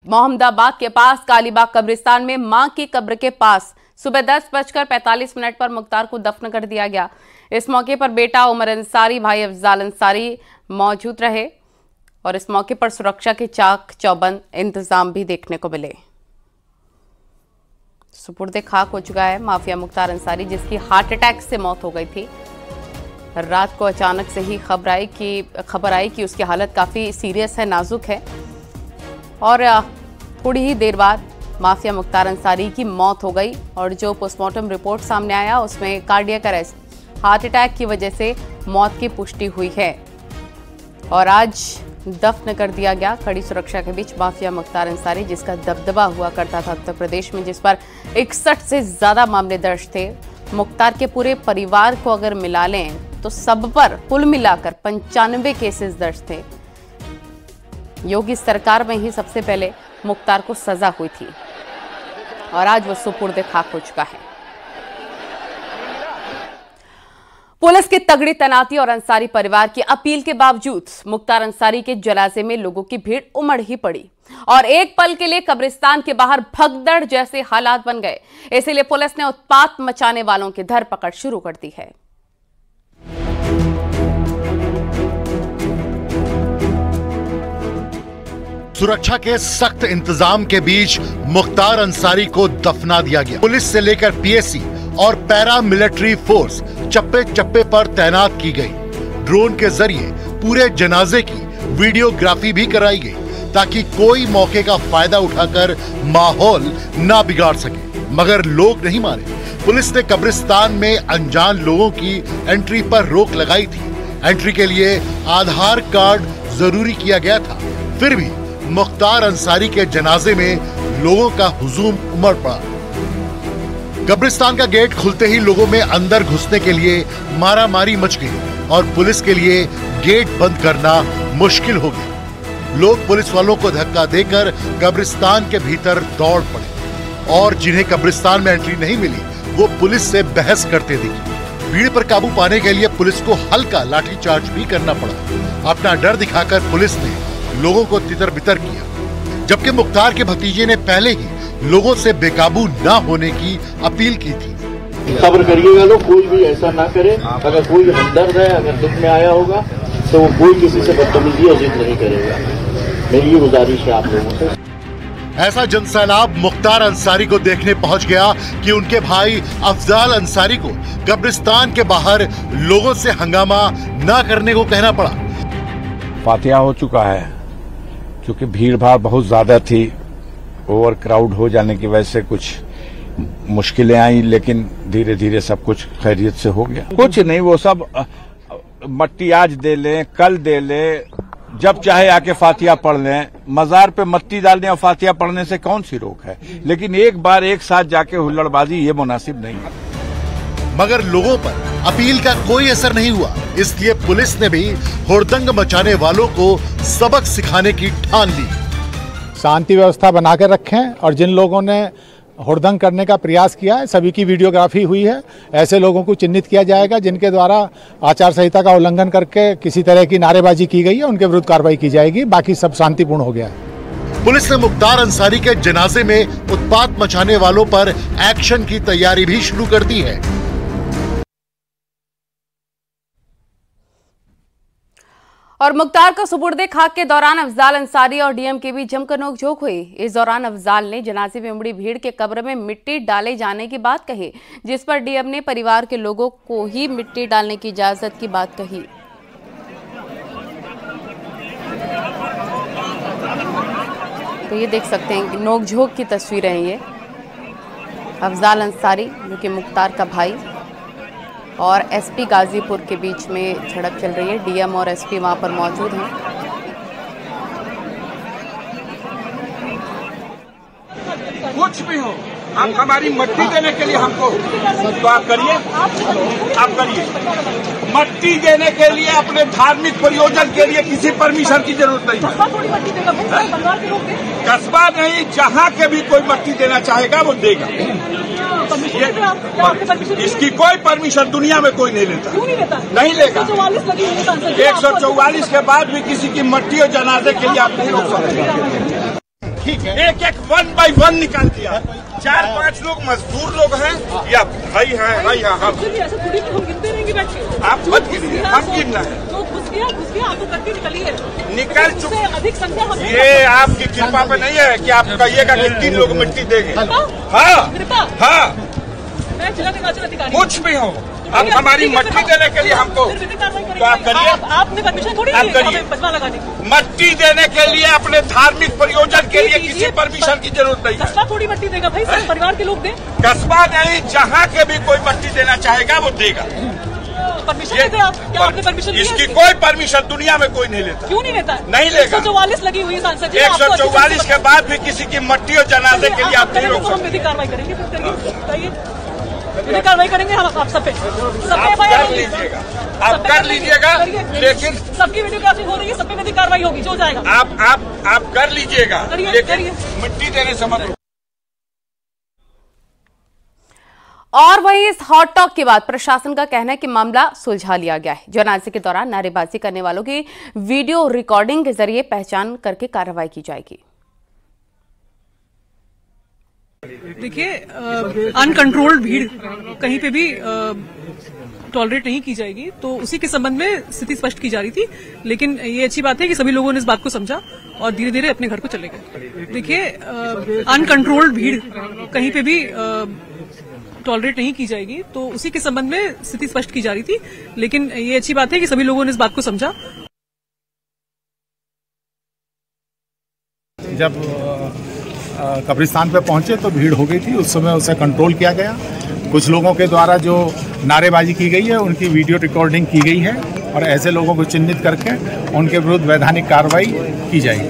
मोहम्मदाबाद के पास कालीबाग कब्रिस्तान में मां की कब्र के पास सुबह 10:45 पर मुख्तार को दफन कर दिया गया। इस मौके पर बेटा उमर अंसारी, भाई अफजाल अंसारी मौजूद रहे और इस मौके पर सुरक्षा के चाक चौबंद इंतजाम भी देखने को मिले। सुपुर्दे खाक हो चुका है माफिया मुख्तार अंसारी, जिसकी हार्ट अटैक से मौत हो गई थी। रात को अचानक से ही खबर आई कि उसकी हालत काफी सीरियस है, नाजुक है और थोड़ी ही देर बाद माफिया मुख्तार अंसारी की मौत हो गई। और जो पोस्टमार्टम रिपोर्ट सामने आया उसमें कार्डियक अरेस्ट, हार्ट अटैक की वजह से मौत की पुष्टि हुई है और आज दफन कर दिया गया। कड़ी सुरक्षा के बीच माफिया मुख्तार अंसारी, जिसका दबदबा हुआ करता था उत्तर प्रदेश में, जिस पर 61 से ज्यादा मामले दर्ज थे। मुख्तार के पूरे परिवार को अगर मिला लें तो सब पर कुल मिलाकर 95 केसेस दर्ज थे। योगी सरकार में ही सबसे पहले मुख्तार को सजा हुई थी और आज वो सुपुर्दे खाक हो चुका है। पुलिस की तगड़ी तैनाती और अंसारी परिवार की अपील के बावजूद मुख्तार अंसारी के जनाजे में लोगों की भीड़ उमड़ ही पड़ी और एक पल के लिए कब्रिस्तान के बाहर भगदड़ जैसे हालात बन गए। इसीलिए पुलिस ने उत्पात मचाने वालों की धरपकड़ शुरू कर दी है। सुरक्षा के सख्त इंतजाम के बीच मुख्तार अंसारी को दफना दिया गया। पुलिस से लेकर पीएसी और पैरा मिलिट्री फोर्स चप्पे चप्पे पर तैनात की गई। ड्रोन के जरिए पूरे जनाजे की वीडियोग्राफी भी कराई गई ताकि कोई मौके का फायदा उठाकर माहौल ना बिगाड़ सके, मगर लोग नहीं माने। पुलिस ने कब्रिस्तान में अनजान लोगों की एंट्री पर रोक लगाई थी। एंट्री के लिए आधार कार्ड जरूरी किया गया था, फिर भी मुख्तार अंसारी के जनाजे में लोगों का हुजूम उमड़ पड़ा। कब्रिस्तान का गेट खुलते ही लोगों में अंदर घुसने के लिए मारामारी मच गई और पुलिस के लिए गेट बंद करना मुश्किल हो गया। लोग पुलिस वालों को धक्का देकर कब्रिस्तान के भीतर दौड़ पड़े और जिन्हें कब्रिस्तान में एंट्री नहीं मिली वो पुलिस से बहस करते दिखे। भीड़ पर काबू पाने के लिए पुलिस को हल्का लाठीचार्ज भी करना पड़ा। अपना डर दिखाकर पुलिस ने लोगों को तितर बितर किया, जबकि मुख्तार के भतीजे ने पहले ही लोगों से बेकाबू ना होने की अपील की थी। खबर करिएगा लोग, कोई भी ऐसा ना करे। अगर कोई हमदर्द है, अगर दुख में आया होगा तो वो कोई किसी से बदतमीजी या जिद नहीं करेगा। मेरी ये गुजारिश है आप लोगों से। ऐसा जनसैलाब मुख्तार अंसारी को देखने पहुंच गया कि उनके भाई अफजाल अंसारी को कब्रिस्तान के बाहर लोगों से हंगामा ना करने को कहना पड़ा। फातिहा हो चुका है, क्योंकि भीड़ भाड़ बहुत ज्यादा थी। ओवर क्राउड हो जाने की वजह से कुछ मुश्किलें आई, लेकिन धीरे धीरे सब कुछ खैरियत से हो गया। कुछ नहीं, वो सब मट्टी आज दे लें, कल दे लें, जब चाहे आके फातिहा पढ़ लें। मजार पे मट्टी डालने और फातिहा पढ़ने से कौन सी रोक है, लेकिन एक बार एक साथ जाके हुल्लड़बाजी ये मुनासिब नहीं है। मगर लोगों पर अपील का कोई असर नहीं हुआ, इसलिए पुलिस ने भी हुड़दंग मचाने वालों को सबक सिखाने की ठान ली। शांति व्यवस्था बनाकर रखें और जिन लोगों ने हुड़दंग करने का प्रयास किया है सभी की वीडियोग्राफी हुई है। ऐसे लोगों को चिन्हित किया जाएगा जिनके द्वारा आचार संहिता का उल्लंघन करके किसी तरह की नारेबाजी की गई है, उनके विरुद्ध कार्रवाई की जाएगी। बाकी सब शांतिपूर्ण हो गया है। पुलिस ने मुख्तार अंसारी के जनाजे में उत्पात मचाने वालों पर एक्शन की तैयारी भी शुरू कर दी है। और मुख्तार को सुपुर्दे खाक के दौरान अफजाल अंसारी और डीएम के बीच जमकर नोकझोंक हुई। इस दौरान अफजाल ने जनाजे में उमड़ी भीड़ के कब्र में मिट्टी डाले जाने की बात कही, जिस पर डीएम ने परिवार के लोगों को ही मिट्टी डालने की इजाजत की बात कही। तो ये देख सकते हैं कि नोकझोंक की तस्वीरें हैं। ये अफजाल अंसारी जो कि मुख्तार का भाई और एसपी गाजीपुर के बीच में झड़प चल रही है। डीएम और एसपी वहां पर मौजूद हैं। कुछ भी हो, आप हमारी मट्टी देने के लिए हमको तो आप करिए, आप करिए। मट्टी देने के लिए अपने धार्मिक प्रयोजन के लिए किसी परमिशन की जरूरत नहीं है। कस्बा नहीं, जहाँ के भी कोई मट्टी देना चाहेगा वो देगा। इसकी कोई परमिशन दुनिया में कोई नहीं लेता। नहीं लेगा। 144 के बाद भी किसी की मट्टी और जनाजे के लिए आप नहीं रोक सकते। ठीक है। एक एक 1 बाय 1 निकाल दिया। 4-5 लोग मजदूर लोग हैं या भाई हैं हम ऐसा थोड़ी हम गिनते रहेंगे बैठ के। आप मत गिनिए, हम गिनना है। तो घुस गया आपको करके निकलिए। निकल चुके। अधिक संख्या हम ये आपकी कृपा पे नहीं है कि आप कहिएगा कि 3 लोग मिट्टी देंगे। हाँ कृपा हाँ मैं जिला निर्वाचन अधिकारी कुछ भी हो, अब हमारी मट्टी देने के लिए हमको तो आप करिए। आपने परमिशन थोड़ी आप दी करिए। है बजवा लगाने की। मट्टी देने के लिए अपने धार्मिक प्रयोजन के लिए किसी परमिशन की जरूरत नहीं है। कस्बा थोड़ी मट्टी देगा भाई, सब परिवार के लोग दें। कस्बा नहीं, जहाँ के भी कोई मट्टी देना चाहेगा वो देगा। परमिशन लेते आप? क्या आपने परमिशन ली है इसकी कोई परमिशन दुनिया में कोई नहीं लेता। क्यों नहीं लेता? नहीं लेगा। 144 लगी हुई सांसद जी। 144 के बाद भी किसी की मट्टी और जनाजे के लिए आप नहीं रोक हम सकते। विधिक कार्रवाई करेंगे, फिर करिए विधिक कार्रवाई करेंगे हम आप सब पे। आप कर लीजिएगा, आप कर लीजिएगा, लेकिन सबकी वीडियोग्राफी हो रही है, सब पे विधिक कार्रवाई होगी, जो जाएगा। आप कर लीजिएगा, लेकिन मिट्टी देने से मत। और वहीं इस हॉट टॉक के बाद प्रशासन का कहना है कि मामला सुलझा लिया गया है। जनाजे के दौरान नारेबाजी करने वालों की वीडियो रिकॉर्डिंग के जरिए पहचान करके कार्रवाई की जाएगी। देखिए, अनकंट्रोल्ड भीड़ कहीं पे भी टॉलरेट नहीं की जाएगी, तो उसी के संबंध में स्थिति स्पष्ट की जा रही थी। लेकिन ये अच्छी बात है कि सभी लोगों ने इस बात को समझा और धीरे धीरे अपने घर को चले गए। देखिए, अनकंट्रोल्ड भीड़ कहीं पे भी टॉलरेट नहीं की जाएगी, तो उसी के संबंध में स्थिति स्पष्ट की जा रही थी। लेकिन ये अच्छी बात है कि सभी लोगों ने इस बात को समझा। जब कब्रिस्तान पे पहुंचे तो भीड़ हो गई थी, उस समय उसे कंट्रोल किया गया। कुछ लोगों के द्वारा जो नारेबाजी की गई है उनकी वीडियो रिकॉर्डिंग की गई है और ऐसे लोगों को चिन्हित करके उनके विरुद्ध वैधानिक कार्रवाई की जाएगी।